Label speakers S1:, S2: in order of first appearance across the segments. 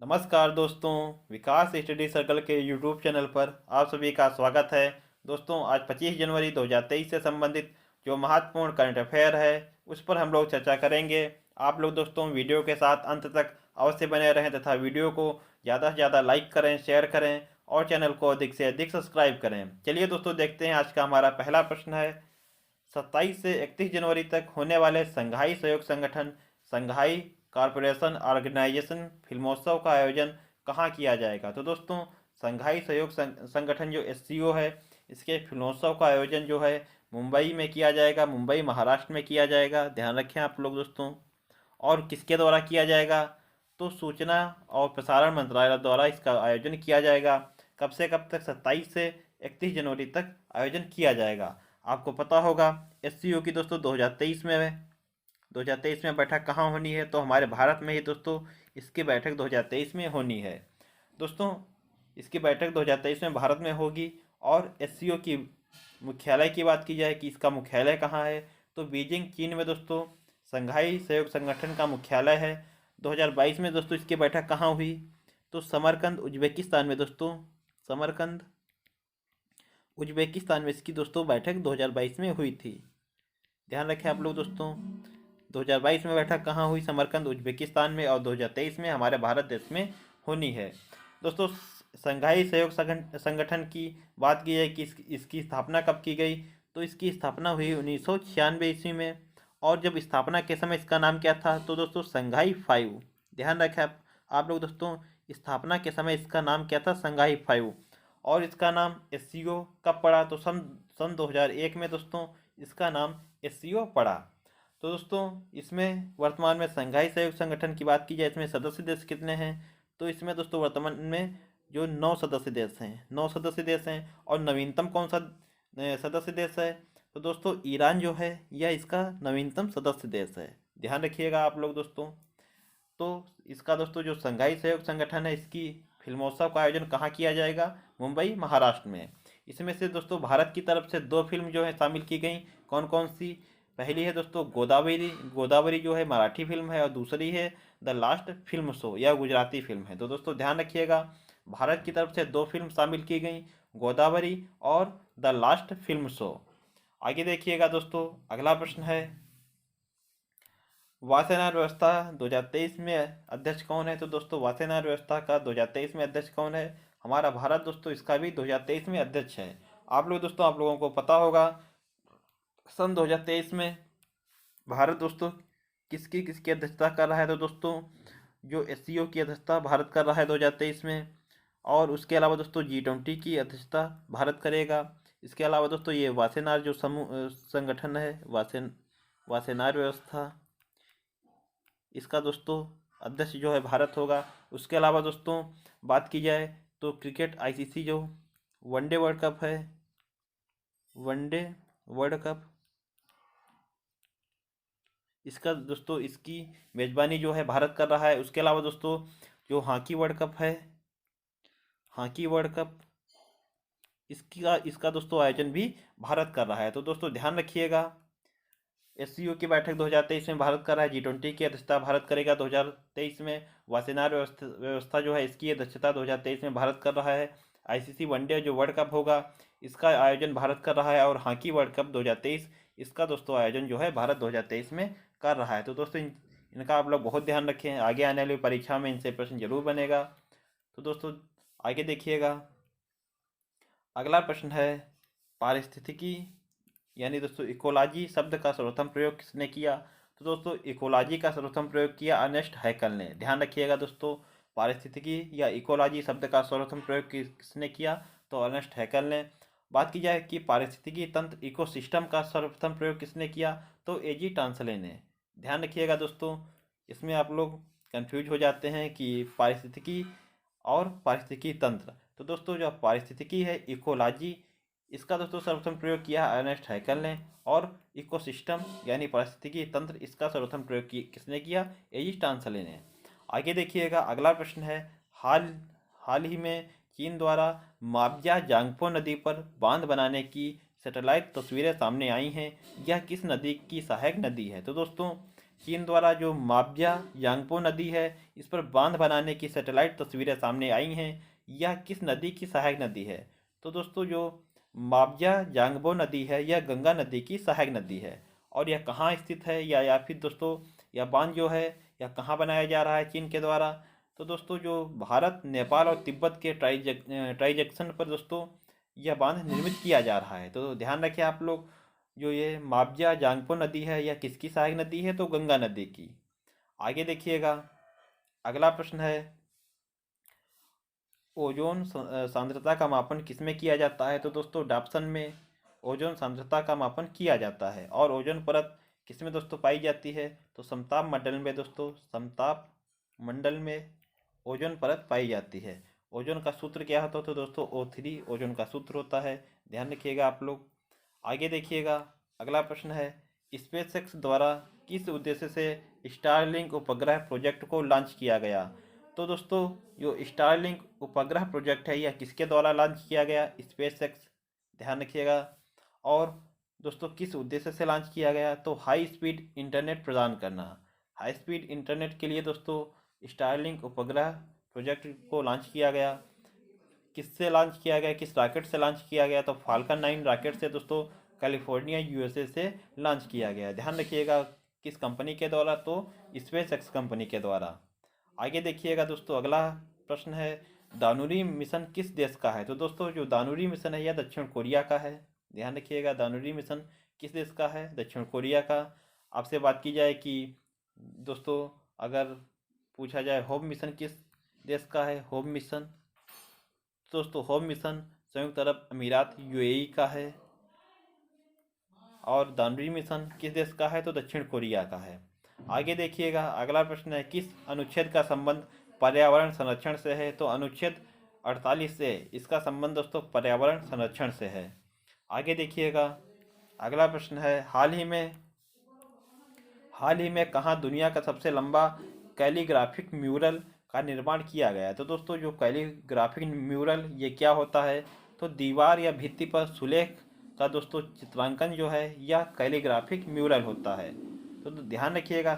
S1: नमस्कार दोस्तों, विकास study circle के यूट्यूब चैनल पर आप सभी का स्वागत है। दोस्तों, आज 25 जनवरी 2023 से संबंधित जो महत्वपूर्ण करंट अफेयर है उस पर हम लोग चर्चा करेंगे। आप लोग दोस्तों वीडियो के साथ अंत तक अवश्य बने रहें तथा वीडियो को ज़्यादा से ज़्यादा लाइक करें, शेयर करें और चैनल को अधिक से अधिक सब्सक्राइब करें। चलिए दोस्तों, देखते हैं। आज का हमारा पहला प्रश्न है, 27 से 31 जनवरी तक होने वाले संघाई सहयोग संगठन संघाई कॉरपोरेशन ऑर्गेनाइजेशन फिल्मोत्सव का आयोजन कहाँ किया जाएगा। तो दोस्तों, संघाई सहयोग संगठन जो एससीओ है, इसके फिल्मोत्सव का आयोजन जो है मुंबई में किया जाएगा। मुंबई महाराष्ट्र में किया जाएगा, ध्यान रखें आप लोग दोस्तों। और किसके द्वारा किया जाएगा? तो सूचना और प्रसारण मंत्रालय द्वारा इसका आयोजन किया जाएगा। कब से कब तक? 27 से 31 जनवरी तक आयोजन किया जाएगा। आपको पता होगा एससीओ की दोस्तों 2023 में बैठक कहाँ होनी है? तो हमारे भारत में ही दोस्तों इसकी बैठक 2023 में होनी है। दोस्तों, इसकी बैठक 2023 में भारत में होगी। और एससीओ की मुख्यालय की बात की जाए कि इसका मुख्यालय कहाँ है, तो बीजिंग चीन में दोस्तों संघाई सहयोग संगठन का मुख्यालय है। 2022 में दोस्तों इसकी बैठक कहाँ हुई? तो समरकंद उज्बेकिस्तान में दोस्तों, समरकंद उज्बेकिस्तान में इसकी दोस्तों बैठक 2022 में हुई थी। ध्यान रखें आप लोग दोस्तों, 2022 में बैठक कहाँ हुई? समरकंद उज्बेकिस्तान में। और 2023 में हमारे भारत देश में होनी है। दोस्तों, संघाई सहयोग संगठन की बात की जाए कि इसकी स्थापना कब की गई, तो इसकी स्थापना हुई 1996 ईस्वी में। और जब स्थापना के समय इसका नाम क्या था? तो दोस्तों संघाई 5। ध्यान रखें आप लोग दोस्तों, स्थापना के समय इसका नाम क्या था? संघाई 5। और इसका नाम एससीओ कब पड़ा? तो सन 2001 में दोस्तों इसका नाम एससीओ पड़ा। तो दोस्तों, इसमें वर्तमान में संघाई सहयोग संगठन की बात की जाए, इसमें सदस्य देश कितने हैं? तो इसमें दोस्तों वर्तमान में जो 9 सदस्य देश हैं, 9 सदस्य देश हैं। और नवीनतम कौन सा सदस्य देश है? तो दोस्तों ईरान जो है यह इसका नवीनतम सदस्य देश है। ध्यान रखिएगा आप लोग दोस्तों। तो इसका दोस्तों जो संघाई सहयोग संगठन है, इसकी फिल्मोत्सव का आयोजन कहाँ किया जाएगा? मुंबई महाराष्ट्र में। इसमें से दोस्तों भारत की तरफ से 2 फिल्म जो है शामिल की गई। कौन कौन सी? पहली है दोस्तों गोदावरी। गोदावरी जो है मराठी फिल्म है। और दूसरी है द लास्ट फिल्म शो, यह गुजराती फिल्म है। तो दोस्तों ध्यान रखिएगा, भारत की तरफ से 2 फिल्म शामिल की गई, गोदावरी और द लास्ट फिल्म शो। आगे देखिएगा दोस्तों, अगला प्रश्न है, वासेनार व्यवस्था 2023 में अध्यक्ष कौन है? तो दोस्तों वासेनार व्यवस्था का 2023 में अध्यक्ष कौन है? हमारा भारत दोस्तों इसका भी 2023 में अध्यक्ष है। आप लोग दोस्तों, आप लोगों को पता होगा सन 2023 में भारत दोस्तों किसकी किसकी अध्यक्षता कर रहा है? तो दोस्तों जो एससीओ की अध्यक्षता भारत कर रहा है 2023 में। और उसके अलावा दोस्तों G20 की अध्यक्षता भारत करेगा। इसके अलावा दोस्तों ये वासेनार जो समूह संगठन है, वासेनार व्यवस्था, इसका दोस्तों अध्यक्ष जो है भारत होगा। उसके अलावा दोस्तों बात की जाए तो क्रिकेट आईसीसी जो वनडे वर्ल्ड कप है, वनडे वर्ल्ड कप, इसका दोस्तों इसकी मेज़बानी जो है भारत कर रहा है। उसके अलावा दोस्तों जो हॉकी वर्ल्ड कप है, हॉकी वर्ल्ड कप, इसका इसका दोस्तों आयोजन भी भारत कर रहा है। तो दोस्तों ध्यान रखिएगा, एससीओ की बैठक 2023 में भारत कर रहा है। G20 की अध्यक्षता भारत करेगा 2023 में। वासेनार व्यवस्था जो है इसकी अध्यक्षता 2023 में भारत कर रहा है। आईसीसी वनडे जो वर्ल्ड कप होगा इसका आयोजन भारत कर रहा है। और हॉकी वर्ल्ड कप 2023, इसका दोस्तों आयोजन जो है भारत 2023 में कर रहा है। तो दोस्तों इनका आप लोग बहुत ध्यान रखें, आगे आने वाली परीक्षा में इनसे प्रश्न जरूर बनेगा। तो दोस्तों आगे देखिएगा, अगला प्रश्न है, पारिस्थितिकी यानी दोस्तों इकोलॉजी शब्द का सर्वप्रथम प्रयोग किसने किया? तो दोस्तों इकोलॉजी का सर्वप्रथम प्रयोग किया अर्नेस्ट हैकल ने। ध्यान रखिएगा दोस्तों, पारिस्थितिकी या इकोलॉजी शब्द का सर्वप्रथम प्रयोग किसने किया? तो अर्नेस्ट हैकल ने। बात की जाए कि पारिस्थितिकी तंत्र इकोसिस्टम का सर्वप्रथम प्रयोग किसने किया? तो एजी टांसले ने। ध्यान रखिएगा दोस्तों, इसमें आप लोग कंफ्यूज हो जाते हैं कि पारिस्थितिकी और पारिस्थितिकी तंत्र। तो दोस्तों जो पारिस्थितिकी है, इकोलॉजी, इसका दोस्तों सर्वप्रथम प्रयोग किया अर्नेस्ट हैकल ने। और इकोसिस्टम यानी पारिस्थितिकी तंत्र, इसका सर्वप्रथम प्रयोग किसने किया? एजी टांसले ने। आगे देखिएगा, अगला प्रश्न है, हाल ही में चीन द्वारा माब्या जांगपो नदी पर बांध बनाने की सैटेलाइट तस्वीरें सामने आई हैं। यह किस नदी की सहायक नदी है? तो दोस्तों चीन द्वारा जो माब्या यांगपो नदी है इस पर बांध बनाने की सैटेलाइट तस्वीरें सामने आई हैं। यह किस नदी की सहायक नदी है? तो दोस्तों जो माब्या यांगबो नदी है यह गंगा नदी की सहायक नदी है। और यह कहाँ स्थित है या फिर दोस्तों यह बांध जो है यह कहाँ बनाया जा रहा है चीन के द्वारा? तो दोस्तों जो भारत नेपाल और तिब्बत के ट्राई जंक्शन पर दोस्तों यह बांध निर्मित किया जा रहा है। तो ध्यान रखें आप लोग, जो ये माब्जा जांगपो नदी है यह किसकी सहायक नदी है? तो गंगा नदी की। आगे देखिएगा, अगला प्रश्न है ओजोन सांद्रता का मापन किसमें किया जाता है? तो दोस्तों डॉप्सन में ओजोन सांद्रता का मापन किया जाता है। और ओजोन परत किसमें दोस्तों पाई जाती है? तो समताप मंडल में दोस्तों, समताप मंडल में ओजोन परत पाई जाती है। ओजोन का सूत्र क्या होता है? तो दोस्तों O3 ओजोन का सूत्र होता है, ध्यान रखिएगा आप लोग। आगे देखिएगा, अगला प्रश्न है स्पेसएक्स द्वारा किस उद्देश्य से स्टारलिंक उपग्रह प्रोजेक्ट को लॉन्च किया गया? तो दोस्तों जो स्टारलिंक उपग्रह प्रोजेक्ट है यह किसके द्वारा लॉन्च किया गया? स्पेसएक्स, ध्यान रखिएगा। और दोस्तों किस उद्देश्य से लॉन्च किया गया? तो हाई स्पीड इंटरनेट प्रदान करना। हाई स्पीड इंटरनेट के लिए दोस्तों स्टारलिंक उपग्रह प्रोजेक्ट को लॉन्च किया गया। किससे लॉन्च किया गया, किस रॉकेट से लॉन्च किया गया? तो फाल्कन 9 रॉकेट से दोस्तों कैलिफोर्निया यूएसए से लॉन्च किया गया। ध्यान रखिएगा किस कंपनी के द्वारा? तो स्पेसएक्स कंपनी के द्वारा। आगे देखिएगा दोस्तों, अगला प्रश्न है दानुरी मिशन किस देश का है? तो दोस्तों जो दानुरी मिशन है यह दक्षिण कोरिया का है। ध्यान रखिएगा दानुरी मिशन किस देश का है? दक्षिण कोरिया का। आपसे बात की जाए कि दोस्तों अगर पूछा जाए होम मिशन किस देश का है? होम मिशन, दोस्तों होम मिशन संयुक्त अरब अमीरात यूएई का है। और दानुरी मिशन किस देश का है? तो दक्षिण कोरिया का है। आगे देखिएगा, अगला प्रश्न है किस अनुच्छेद का संबंध पर्यावरण संरक्षण से है? तो अनुच्छेद 48 से इसका संबंध दोस्तों पर्यावरण संरक्षण से है। आगे देखिएगा, अगला प्रश्न है हाल ही में कहाँ दुनिया का सबसे लंबा कैलीग्राफिक म्यूरल का निर्माण किया गया है? तो दोस्तों जो कैलीग्राफिक म्यूरल ये क्या होता है? तो दीवार या भित्ति पर सुलेख का दोस्तों चित्रांकन जो है यह कैलीग्राफिक म्यूरल होता है। तो ध्यान रखिएगा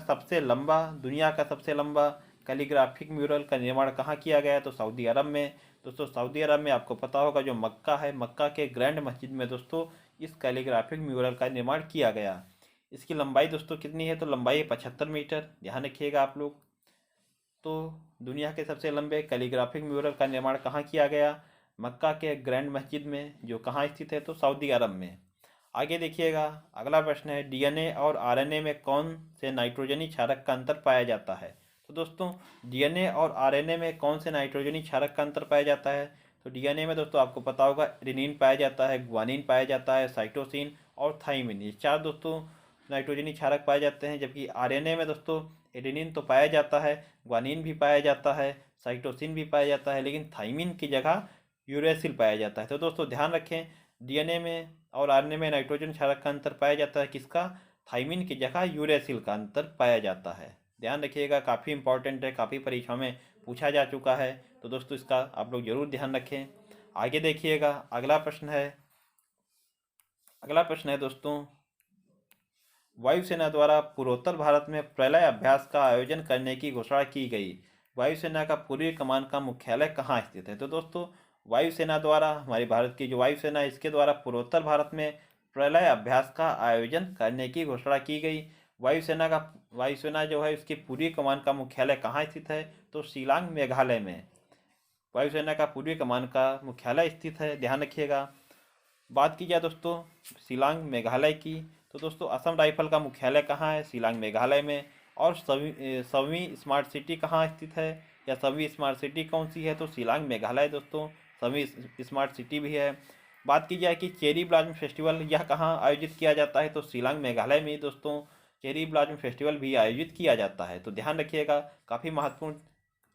S1: दुनिया का सबसे लंबा कैलीग्राफिक म्यूरल का निर्माण कहाँ किया गया है? तो सऊदी अरब में। दोस्तों सऊदी अरब में आपको पता होगा जो मक्का है, मक्का के ग्रैंड मस्जिद में दोस्तों इस कैलीग्राफिक म्यूरल का निर्माण किया गया। इसकी लंबाई दोस्तों कितनी है? तो लंबाई 75 मीटर, ध्यान रखिएगा आप लोग। तो दुनिया के सबसे लंबे कैलीग्राफिक म्यूरल का निर्माण कहाँ किया गया? मक्का के ग्रैंड मस्जिद में, जो कहाँ स्थित है? तो सऊदी अरब में। आगे देखिएगा, अगला प्रश्न है डीएनए और आरएनए में कौन से नाइट्रोजनी क्षारक का अंतर पाया जाता है? तो दोस्तों डीएनए और आरएनए में कौन से नाइट्रोजनी क्षारक का अंतर पाया जाता है? तो डीएनए में दोस्तों आपको पता होगा एडेनिन पाया जाता है, ग्वानिन पाया जाता है, साइटोसिन और थाइमिन, ये 4 दोस्तों नाइट्रोजनी क्षारक पाए जाते हैं। जबकि आरएनए में दोस्तों एडेनिन तो पाया जाता है, ग्वानिन भी पाया जाता है, साइटोसिन भी पाया जाता है, लेकिन थाइमिन की जगह यूरेसिल पाया जाता है। तो दोस्तों ध्यान रखें डीएनए में और आरएनए में नाइट्रोजन क्षारक का अंतर पाया जाता है, किसका? थाइमिन की जगह यूरेसिल का अंतर पाया जाता है। ध्यान रखिएगा, काफ़ी इंपॉर्टेंट है, काफ़ी परीक्षाओं में पूछा जा चुका है। तो दोस्तों इसका आप लोग जरूर ध्यान रखें। आगे देखिएगा, अगला प्रश्न है दोस्तों वायुसेना द्वारा पूर्वोत्तर भारत में प्रलय अभ्यास का आयोजन करने की घोषणा की गई। वायुसेना का पूर्वी कमान का मुख्यालय कहाँ स्थित है? तो दोस्तों वायुसेना द्वारा, हमारी भारत की जो वायुसेना है इसके द्वारा पूर्वोत्तर भारत में प्रलय अभ्यास का आयोजन करने की घोषणा की गई। वायुसेना जो है उसकी पूर्वी कमान का मुख्यालय कहाँ स्थित है? तो शिलांग मेघालय में वायुसेना का पूर्वी कमान का मुख्यालय स्थित है, ध्यान रखिएगा। बात की जाए दोस्तों शिलांग मेघालय की, तो दोस्तों असम राइफल का मुख्यालय कहाँ है? शिलांग मेघालय में। और सवी स्मार्ट सिटी कहाँ स्थित है या सवी स्मार्ट सिटी कौन सी है? तो शिलांग मेघालय दोस्तों सवी स्मार्ट सिटी भी है। बात की जाए कि चेरी ब्लॉसम फेस्टिवल यह कहाँ आयोजित किया जाता है? तो शिलांग मेघालय में दोस्तों चेरी ब्लॉसम फेस्टिवल भी आयोजित किया जाता है। तो ध्यान रखिएगा, काफ़ी महत्वपूर्ण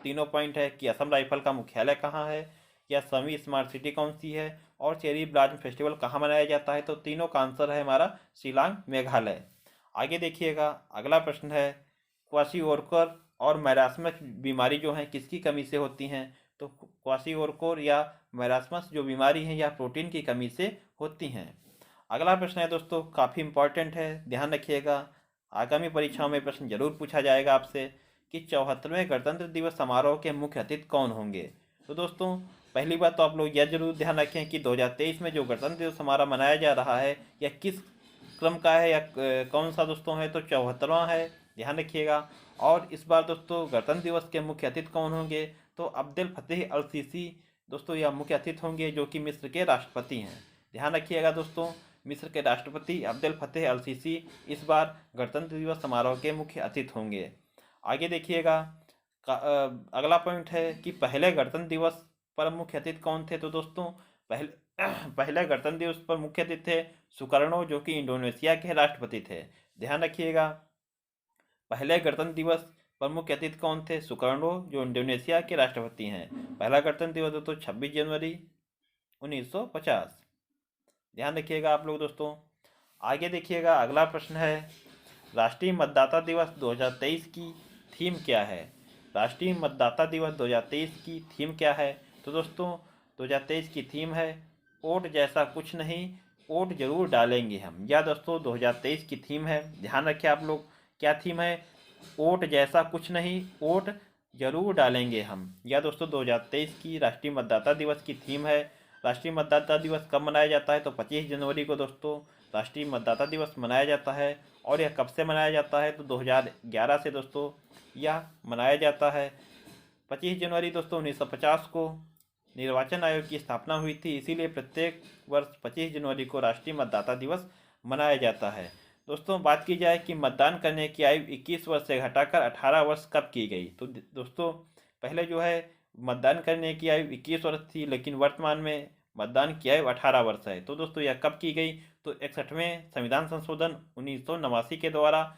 S1: तीनों पॉइंट है कि असम राइफल का मुख्यालय कहाँ है, या सवी स्मार्ट सिटी कौन सी है, और चेरी ब्लॉसम फेस्टिवल कहाँ मनाया जाता है? तो तीनों का आंसर है हमारा शिलांग मेघालय। आगे देखिएगा, अगला प्रश्न है क्वाशीओरकर और मैरास्मस बीमारी जो है किसकी कमी से होती हैं? तो क्वाशीओरकर या मैरास्मस जो बीमारी है यह प्रोटीन की कमी से होती हैं। अगला प्रश्न है दोस्तों काफ़ी इंपॉर्टेंट है, ध्यान रखिएगा। आगामी परीक्षाओं में प्रश्न जरूर पूछा जाएगा आपसे कि 74वें गणतंत्र दिवस समारोह के मुख्य अतिथि कौन होंगे। तो दोस्तों पहली बात तो आप लोग यह जरूर ध्यान रखें कि 2023 में जो गणतंत्र दिवस समारोह मनाया जा रहा है यह किस क्रम का है या कौन सा दोस्तों है, तो 74वां है, ध्यान रखिएगा। और इस बार दोस्तों गणतंत्र दिवस के मुख्य अतिथि कौन होंगे, तो अब्देल फतेह अल सीसी दोस्तों यह मुख्य अतिथि होंगे, जो कि मिस्र के राष्ट्रपति हैं। ध्यान रखिएगा दोस्तों, मिस्र के राष्ट्रपति अब्देल फतेह अल सीसी इस बार गणतंत्र दिवस समारोह के मुख्य अतिथि होंगे। आगे देखिएगा, अगला पॉइंट है कि पहले गणतंत्र दिवस पर मुख्य अतिथि कौन थे। तो दोस्तों पहले पहले गणतंत्र दिवस पर मुख्य अतिथि थे सुकर्णो, जो कि इंडोनेशिया के राष्ट्रपति थे। ध्यान रखिएगा, पहले गणतंत्र दिवस पर मुख्य अतिथि कौन थे, सुकर्णो, जो इंडोनेशिया के राष्ट्रपति हैं। पहला गणतंत्र दिवस दोस्तों 26 जनवरी 1950। ध्यान रखिएगा आप लोग दोस्तों। आगे देखिएगा, अगला प्रश्न है राष्ट्रीय मतदाता दिवस 2023 की थीम क्या है। राष्ट्रीय मतदाता दिवस 2023 की थीम क्या है। तो दोस्तों 2023 की थीम है वोट जैसा कुछ नहीं, वोट जरूर डालेंगे हम। यह दोस्तों 2023 की थीम है, ध्यान रखिए आप लोग। क्या थीम है, वोट जैसा कुछ नहीं, वोट जरूर डालेंगे हम। यह दोस्तों 2023 की राष्ट्रीय मतदाता दिवस की थीम है। राष्ट्रीय मतदाता दिवस कब मनाया जाता है, तो 25 जनवरी को दोस्तों राष्ट्रीय मतदाता दिवस मनाया जाता है। और यह कब से मनाया जाता है, तो 2011 से दोस्तों यह मनाया जाता है। 25 जनवरी दोस्तों 1950 को निर्वाचन आयोग की स्थापना हुई थी, इसीलिए प्रत्येक वर्ष 25 जनवरी को राष्ट्रीय मतदाता दिवस मनाया जाता है। दोस्तों बात की जाए कि मतदान करने की आयु 21 वर्ष से घटाकर 18 वर्ष कब की गई, तो दोस्तों पहले जो है मतदान करने की आयु 21 वर्ष थी, लेकिन वर्तमान में मतदान की आयु 18 वर्ष है। तो दोस्तों यह कब की गई, तो 61वें संविधान संशोधन 1989 के द्वारा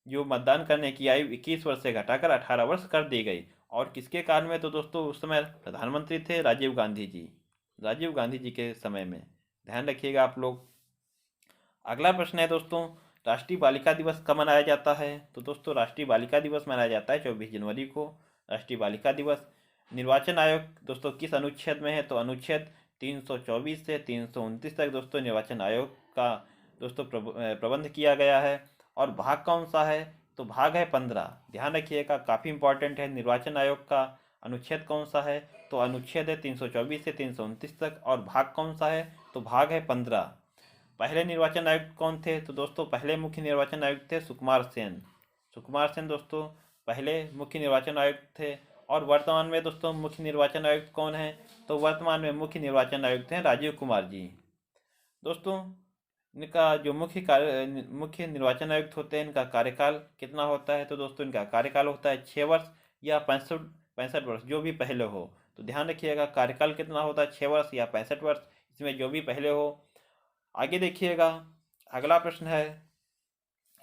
S1: जो मतदान करने की आयु 21 वर्ष से घटाकर 18 वर्ष कर दी गई। और किसके काल में, तो दोस्तों उस समय प्रधानमंत्री थे राजीव गांधी जी, राजीव गांधी जी के समय में। ध्यान रखिएगा आप लोग। अगला प्रश्न है दोस्तों, राष्ट्रीय बालिका दिवस कब मनाया जाता है। तो दोस्तों राष्ट्रीय बालिका दिवस मनाया जाता है 24 जनवरी को। राष्ट्रीय बालिका दिवस निर्वाचन आयोग दोस्तों किस अनुच्छेद में है, तो अनुच्छेद 324 से 329 तक दोस्तों निर्वाचन आयोग का दोस्तों प्रबंध किया गया है। और भाग कौन सा है, तो भाग है 15। ध्यान रखिएगा, काफ़ी इंपॉर्टेंट है। निर्वाचन आयोग का अनुच्छेद कौन सा है, तो अनुच्छेद है 324 से 329 तक। और भाग कौन सा है, तो भाग है 15। पहले निर्वाचन आयुक्त कौन थे, तो दोस्तों पहले मुख्य निर्वाचन आयुक्त थे सुकुमार सेन। सुकुमार सेन दोस्तों पहले मुख्य निर्वाचन आयुक्त थे। और वर्तमान में दोस्तों मुख्य निर्वाचन आयुक्त कौन है, तो वर्तमान में मुख्य निर्वाचन आयुक्त हैं राजीव कुमार जी। दोस्तों इनका जो मुख्य निर्वाचन आयुक्त होते हैं, इनका कार्यकाल कितना होता है, तो दोस्तों इनका कार्यकाल होता है 6 वर्ष या 65 वर्ष, जो भी पहले हो। तो ध्यान रखिएगा, कार्यकाल कितना होता है, 6 वर्ष या 65 वर्ष, इसमें जो भी पहले हो। आगे देखिएगा, अगला प्रश्न है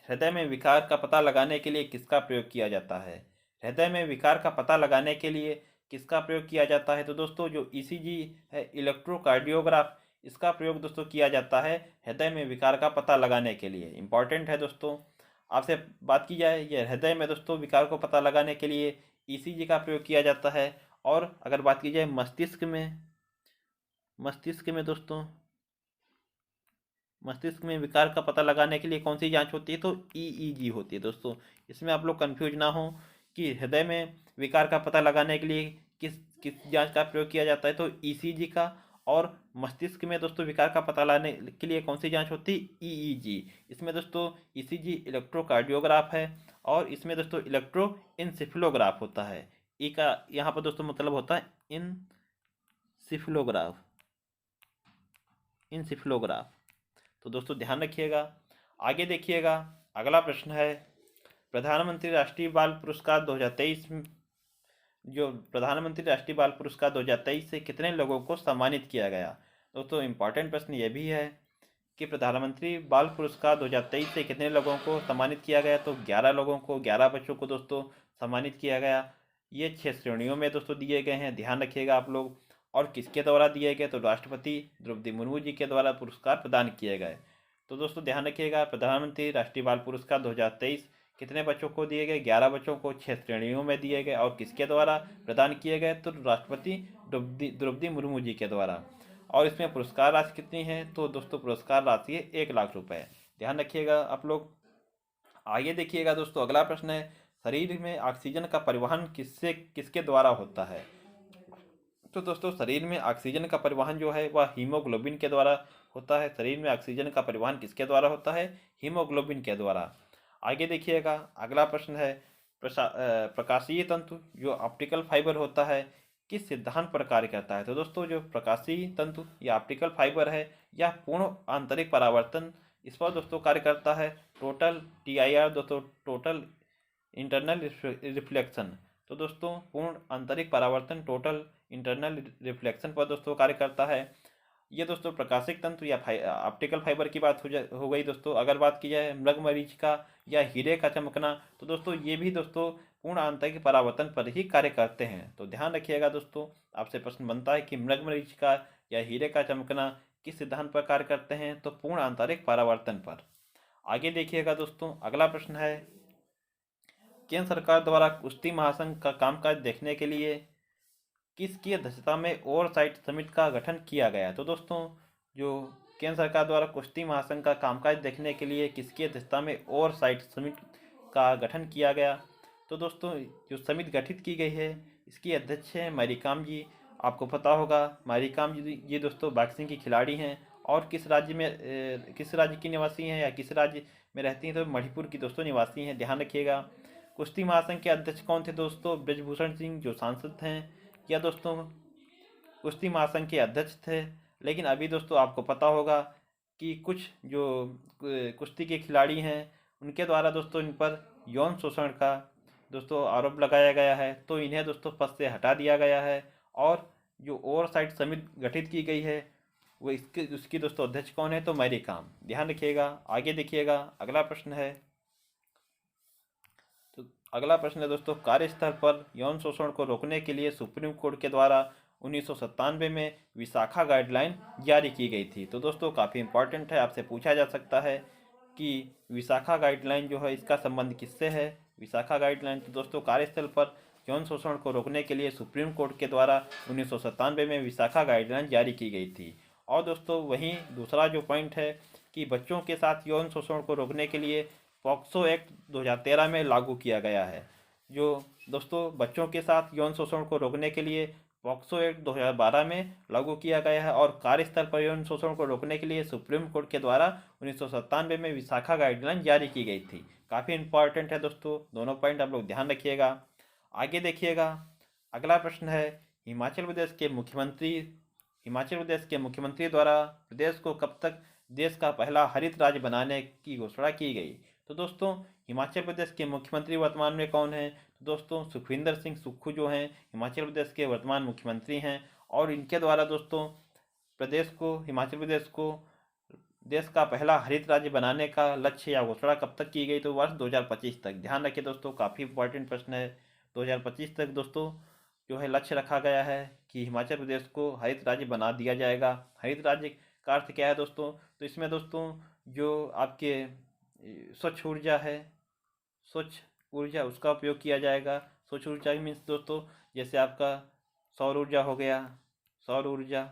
S1: हृदय में विकार का पता लगाने के लिए किसका प्रयोग किया जाता है। हृदय में विकार का पता लगाने के लिए किसका प्रयोग किया जाता है, तो दोस्तों जो ईसीजी है, इलेक्ट्रोकार्डियोग्राफ, इसका प्रयोग दोस्तों किया जाता है हृदय में विकार का पता लगाने के लिए। इंपॉर्टेंट है दोस्तों। आपसे बात की जाए, यह हृदय में दोस्तों विकार को पता लगाने के लिए ईसीजी का प्रयोग किया जाता है। और अगर बात की जाए मस्तिष्क में दोस्तों मस्तिष्क में विकार का पता लगाने के लिए कौन सी जांच होती है, तो ईईजी होती है दोस्तों। इसमें आप लोग कंफ्यूज ना हो कि हृदय में विकार का पता लगाने के लिए किस किस जांच का प्रयोग किया जाता है, तो ईसीजी का। और मस्तिष्क में दोस्तों विकार का पता लगाने के लिए कौन सी जांच होती है, ईईजी। इसमें दोस्तों ईसीजी इलेक्ट्रोकार्डियोग्राफ है, और इसमें दोस्तों इलेक्ट्रोइंसेफेलोग्राफ होता है। ई का यहाँ पर दोस्तों मतलब होता है इनसिफिलोग्राफ। तो दोस्तों ध्यान रखिएगा। आगे देखिएगा, अगला प्रश्न है प्रधानमंत्री राष्ट्रीय बाल पुरस्कार 2023 जो प्रधानमंत्री राष्ट्रीय बाल पुरस्कार 2023 से कितने लोगों को सम्मानित किया गया। दोस्तों इंपॉर्टेंट प्रश्न ये भी है कि प्रधानमंत्री बाल पुरस्कार 2023 से कितने लोगों को सम्मानित किया गया, तो 11 लोगों को, 11 बच्चों को दोस्तों सम्मानित किया गया। ये 6 श्रेणियों में दोस्तों दिए गए हैं, ध्यान रखिएगा आप लोग। और किसके द्वारा दिए गए, तो राष्ट्रपति द्रौपदी मुर्मू जी के द्वारा पुरस्कार प्रदान किए गए। तो दोस्तों ध्यान रखिएगा, प्रधानमंत्री राष्ट्रीय बाल पुरस्कार 2023 कितने बच्चों को दिए गए, 11 बच्चों को, 6 श्रेणियों में दिए गए। और किसके द्वारा प्रदान किए गए, तो राष्ट्रपति द्रौपदी मुर्मू जी के द्वारा। और इसमें पुरस्कार राशि कितनी है, तो दोस्तों पुरस्कार राशि है 1 लाख रुपए। ध्यान रखिएगा आप लोग। आगे देखिएगा दोस्तों, अगला प्रश्न है, शरीर में ऑक्सीजन का परिवहन किसके द्वारा होता है? तो दोस्तों शरीर में ऑक्सीजन का परिवहन जो है वह हीमोग्लोबिन के द्वारा होता है। शरीर में ऑक्सीजन का परिवहन किसके द्वारा होता है? हीमोग्लोबिन के द्वारा। आगे देखिएगा, अगला प्रश्न है, प्रकाशीय तंतु जो ऑप्टिकल फाइबर होता है किस सिद्धांत पर कार्य करता है? तो दोस्तों जो प्रकाशीय तंतु या ऑप्टिकल फाइबर है यह पूर्ण आंतरिक परावर्तन इस पर दोस्तों कार्य करता है। टोटल TIR दोस्तों, टोटल इंटरनल रिफ्लेक्शन। तो दोस्तों पूर्ण आंतरिक परावर्तन, टोटल इंटरनल रिफ्लेक्शन पर दोस्तों कार्य करता है। ये दोस्तों प्रकाशिक तंत्र या ऑप्टिकल फाइबर की बात हो गई दोस्तों। अगर बात की जाए मृगमरीचिका या हीरे का चमकना, तो दोस्तों ये भी दोस्तों पूर्ण आंतरिक परावर्तन पर ही कार्य करते हैं। तो ध्यान रखिएगा दोस्तों, आपसे प्रश्न बनता है कि मृगमरीचिका या हीरे का चमकना किस सिद्धांत पर कार्य करते हैं? तो पूर्ण आंतरिक परावर्तन पर। आगे देखिएगा दोस्तों, अगला प्रश्न है, केंद्र सरकार द्वारा कुश्ती महासंघ का कामकाज देखने के लिए किसकी अध्यक्षता में ओवरसाइट समिति का गठन किया गया? तो दोस्तों जो केंद्र सरकार द्वारा कुश्ती महासंघ का कामकाज देखने के लिए किसकी अध्यक्षता में ओवरसाइट समिति का गठन किया गया? तो दोस्तों जो समिति गठित की गई है इसकी अध्यक्ष है मैरीकॉम जी। आपको पता होगा मैरीकॉम जी ये दोस्तों बॉक्सिंग की खिलाड़ी हैं और किस राज्य की निवासी हैं या किस राज्य में रहती हैं? तो मणिपुर की दोस्तों निवासी हैं, ध्यान रखिएगा। कुश्ती महासंघ के अध्यक्ष कौन थे दोस्तों? ब्रजभूषण सिंह जो सांसद हैं या दोस्तों कुश्ती महासंघ के अध्यक्ष थे। लेकिन अभी दोस्तों आपको पता होगा कि कुछ जो कुश्ती के खिलाड़ी हैं उनके द्वारा दोस्तों इन पर यौन शोषण का दोस्तों आरोप लगाया गया है, तो इन्हें दोस्तों पद से हटा दिया गया है। और जो ओवरसाइट समिति गठित की गई है वो उसकी दोस्तों अध्यक्ष कौन है? तो मैरीकॉम, ध्यान रखिएगा। आगे देखिएगा, अगला प्रश्न है, तो अगला प्रश्न है दोस्तों, कार्यस्थल पर यौन शोषण को रोकने के लिए सुप्रीम कोर्ट के द्वारा 1997 में विशाखा गाइडलाइन जारी की गई थी। तो दोस्तों काफ़ी इंपॉर्टेंट है, आपसे पूछा जा सकता है कि विशाखा गाइडलाइन जो है इसका संबंध किससे है? विशाखा गाइडलाइन तो दोस्तों कार्यस्थल पर यौन शोषण को रोकने के लिए सुप्रीम कोर्ट के द्वारा 1997 में विशाखा गाइडलाइन जारी की गई थी। और दोस्तों वहीं दूसरा जो पॉइंट है कि बच्चों के साथ यौन शोषण को रोकने के लिए पॉक्सो एक्ट 2013 में लागू किया गया है। जो दोस्तों बच्चों के साथ यौन शोषण को रोकने के लिए पॉक्सो एक्ट 2012 में लागू किया गया है और कार्यस्थल पर यौन शोषण को रोकने के लिए सुप्रीम कोर्ट के द्वारा 1997 में विशाखा गाइडलाइन जारी की गई थी। काफ़ी इंपॉर्टेंट है दोस्तों, दोनों पॉइंट आप लोग ध्यान रखिएगा। आगे देखिएगा, अगला प्रश्न है, हिमाचल प्रदेश के मुख्यमंत्री द्वारा प्रदेश को कब तक देश का पहला हरित राज्य बनाने की घोषणा की गई? तो दोस्तों हिमाचल प्रदेश के मुख्यमंत्री वर्तमान में कौन है? तो दोस्तों सुखविंदर सिंह सुक्खू जो हैं हिमाचल प्रदेश के वर्तमान मुख्यमंत्री हैं और इनके द्वारा दोस्तों हिमाचल प्रदेश को देश का पहला हरित राज्य बनाने का लक्ष्य या घोषणा कब तक की गई? तो वर्ष 2025 तक। ध्यान रखिए दोस्तों, काफ़ी इंपॉर्टेंट प्रश्न है। 2025 तक दोस्तों जो है लक्ष्य रखा गया है कि हिमाचल प्रदेश को हरित राज्य बना दिया जाएगा। हरित राज्य का अर्थ क्या है दोस्तों? तो इसमें दोस्तों जो आपके स्वच्छ ऊर्जा है, स्वच्छ ऊर्जा उसका उपयोग किया जाएगा। स्वच्छ ऊर्जा मीन्स दोस्तों जैसे आपका सौर ऊर्जा हो गया, सौर ऊर्जा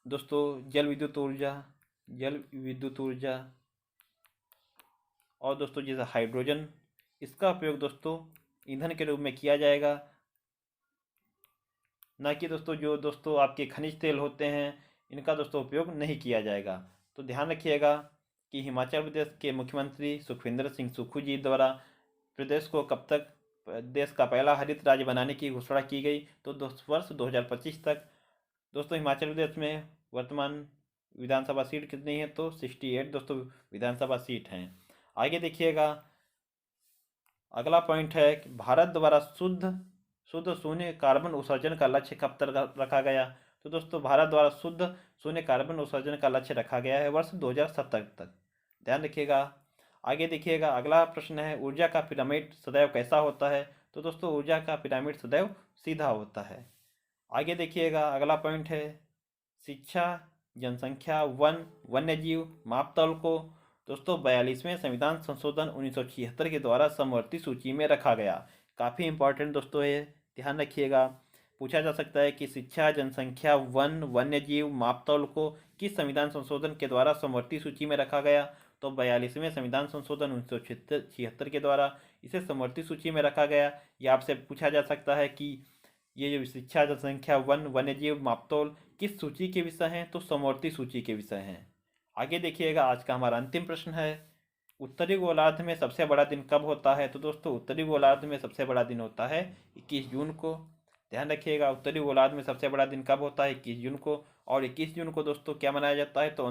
S1: दोस्तों, जल विद्युत ऊर्जा और दोस्तों जैसे हाइड्रोजन, इसका उपयोग दोस्तों ईंधन के रूप में किया जाएगा, ना कि दोस्तों जो दोस्तों आपके खनिज तेल होते हैं इनका दोस्तों उपयोग नहीं किया जाएगा। तो ध्यान रखिएगा कि हिमाचल प्रदेश के मुख्यमंत्री सुखविंदर सिंह सुक्खू जी द्वारा प्रदेश को कब तक देश का पहला हरित राज्य बनाने की घोषणा की गई? तो वर्ष 2025 तक। दोस्तों हिमाचल प्रदेश में वर्तमान विधानसभा सीट कितनी है? तो 68 दोस्तों विधानसभा सीट हैं। आगे देखिएगा, अगला पॉइंट है कि भारत द्वारा शुद्ध शून्य कार्बन उत्सर्जन का लक्ष्य कब तक रखा गया? तो दोस्तों भारत द्वारा शुद्ध शून्य कार्बन उत्सर्जन का लक्ष्य रखा गया है वर्ष 2070 तक। ध्यान रखिएगा। आगे देखिएगा, अगला प्रश्न है, ऊर्जा का पिरामिड सदैव कैसा होता है? तो दोस्तों ऊर्जा का पिरामिड सदैव सीधा होता है। आगे देखिएगा, अगला पॉइंट है, शिक्षा, जनसंख्या, वन्यजीव मापतौल को दोस्तों 42वें संविधान संशोधन 1976 के द्वारा समवर्ती सूची में रखा गया। काफ़ी इंपॉर्टेंट दोस्तों है, ध्यान रखिएगा। पूछा जा सकता है कि शिक्षा, जनसंख्या, वन्यजीव मापतौल को किस संविधान संशोधन के द्वारा समवर्ती सूची में रखा गया? तो 42वें संविधान संशोधन 1976 के द्वारा इसे समवर्ती सूची में रखा गया। ये आपसे पूछा जा सकता है कि ये जो शिक्षा जनसंख्या वन वन्यजीव मापतौल किस सूची के विषय हैं, तो समवर्ती सूची के विषय हैं। आगे देखिएगा, आज का हमारा अंतिम प्रश्न है, उत्तरी गोलार्ध में सबसे बड़ा दिन कब होता है। तो दोस्तों उत्तरी गोलार्ध में सबसे बड़ा दिन होता है 21 जून को। ध्यान रखिएगा, उत्तरी गोलार्ध में सबसे बड़ा दिन कब होता है, 21 जून को। और 21 जून को दोस्तों क्या मनाया जाता है, तो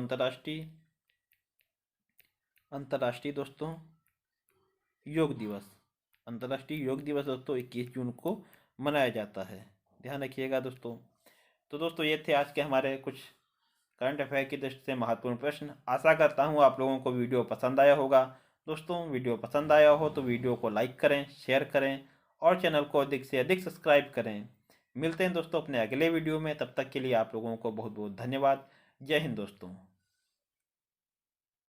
S1: अंतर्राष्ट्रीय दोस्तों योग दिवस। अंतर्राष्ट्रीय योग दिवस दोस्तों 21 जून को मनाया जाता है। ध्यान रखिएगा दोस्तों। तो दोस्तों ये थे आज के हमारे कुछ करंट अफेयर की दृष्टि से महत्वपूर्ण प्रश्न। आशा करता हूँ आप लोगों को वीडियो पसंद आया होगा। दोस्तों वीडियो पसंद आया हो तो वीडियो को लाइक करें, शेयर करें और चैनल को अधिक से अधिक सब्सक्राइब करें। मिलते हैं दोस्तों अपने अगले वीडियो में, तब तक के लिए आप लोगों को बहुत बहुत धन्यवाद। जय हिंद दोस्तों।